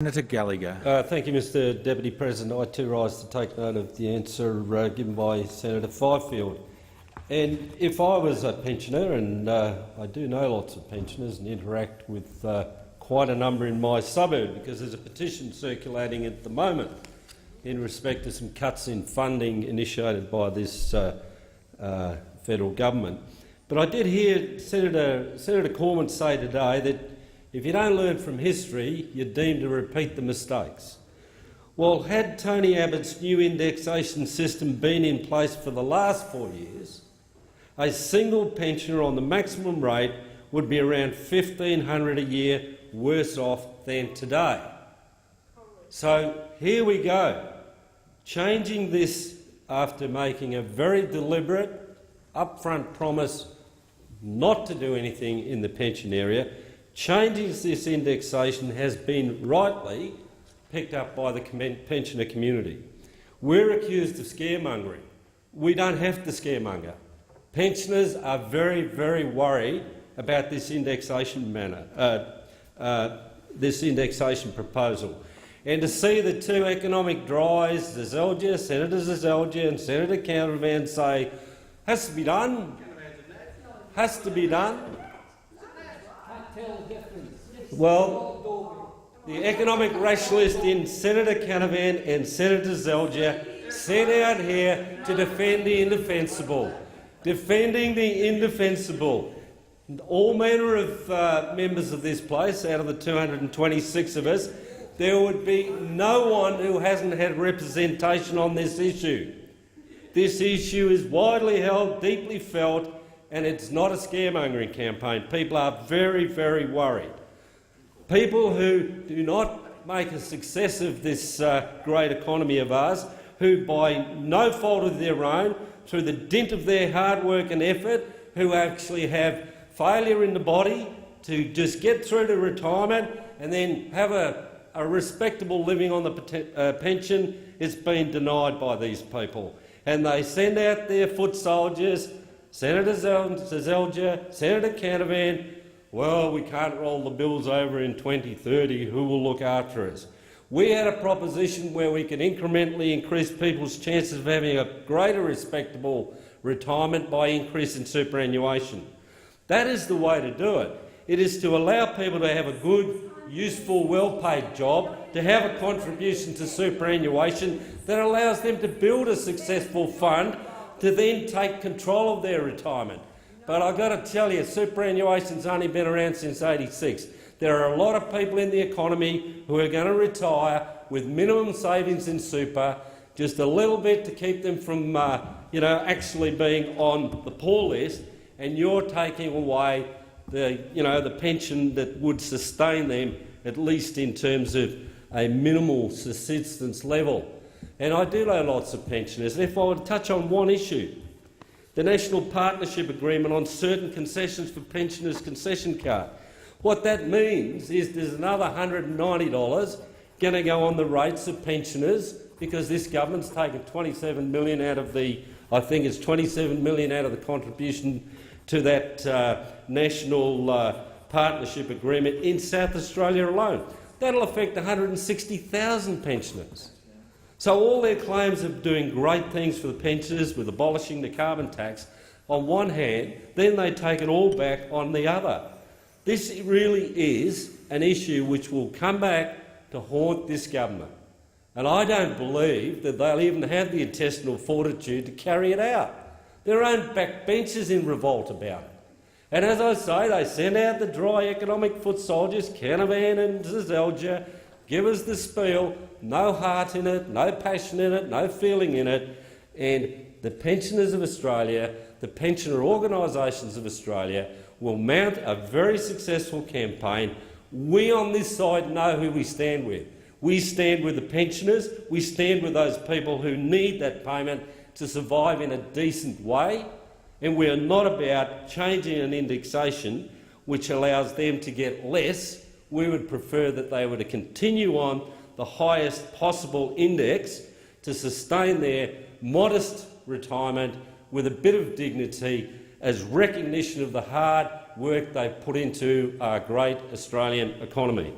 Senator Gallacher. Thank you, Mr Deputy President. I too rise to take note of the answer given by Senator Fifield. And if I was a pensioner, and I do know lots of pensioners and interact with quite a number in my suburb, because there's a petition circulating at the moment in respect to some cuts in funding initiated by this federal government. But I did hear Senator Cormann say today that if you don't learn from history, you're deemed to repeat the mistakes. Well, had Tony Abbott's new indexation system been in place for the last 4 years, a single pensioner on the maximum rate would be around $1,500 a year worse off than today. So here we go, changing this after making a very deliberate, upfront promise not to do anything in the pension area. Changing this indexation has been rightly picked up by the pensioner community. We're accused of scaremongering. We don't have to scaremonger. Pensioners are very, very worried about this indexation proposal. And to see the two economic dries, Senator Zalja and Senator Canavan, say, has to be done, has to be done. Well, the economic rationalist in Senator Canavan and Senator Zalja sent out here to defend the indefensible. Defending the indefensible. All manner of members of this place, out of the 226 of us, there would be no one who hasn't had representation on this issue. This issue is widely held, deeply felt, and it's not a scaremongering campaign. People are very, very worried. People who do not make a success of this great economy of ours, who by no fault of their own, through the dint of their hard work and effort, who actually have failure in the body to just get through to retirement and then have a respectable living on the pension, is being denied by these people. And they send out their foot soldiers, Senator Zalja, Senator Canavan. Well, we can't roll the bills over in 2030. Who will look after us? We had a proposition where we could incrementally increase people's chances of having a greater respectable retirement by increasing superannuation. That is the way to do it. It is to allow people to have a good, useful, well-paid job, to have a contribution to superannuation that allows them to build a successful fund to then take control of their retirement. But I've got to tell you, superannuation's only been around since '86. There are a lot of people in the economy who are going to retire with minimum savings in super, just a little bit to keep them from actually being on the poor list, and you're taking away the pension that would sustain them, at least in terms of a minimal subsistence level. And I do know lots of pensioners, and if I were to touch on one issue, the National Partnership Agreement on certain concessions for pensioners' concession card. What that means is there's another $190 going to go on the rates of pensioners, because this government's taken $27 million out of the, I think it's $27 million out of the contribution to that National Partnership Agreement in South Australia alone. That'll affect 160,000 pensioners. So all their claims of doing great things for the pensioners with abolishing the carbon tax on one hand, then they take it all back on the other. This really is an issue which will come back to haunt this government. And I don't believe that they'll even have the intestinal fortitude to carry it out. Their own backbenchers in revolt about it. And as I say, they send out the dry economic foot soldiers, Canavan and Zalja, give us the spiel, no heart in it, no passion in it, no feeling in it, and the pensioners of Australia, the pensioner organisations of Australia, will mount a very successful campaign. We on this side know who we stand with. We stand with the pensioners, we stand with those people who need that payment to survive in a decent way, and we are not about changing an indexation which allows them to get less. We would prefer that they were to continue on the highest possible index to sustain their modest retirement with a bit of dignity as recognition of the hard work they've put into our great Australian economy.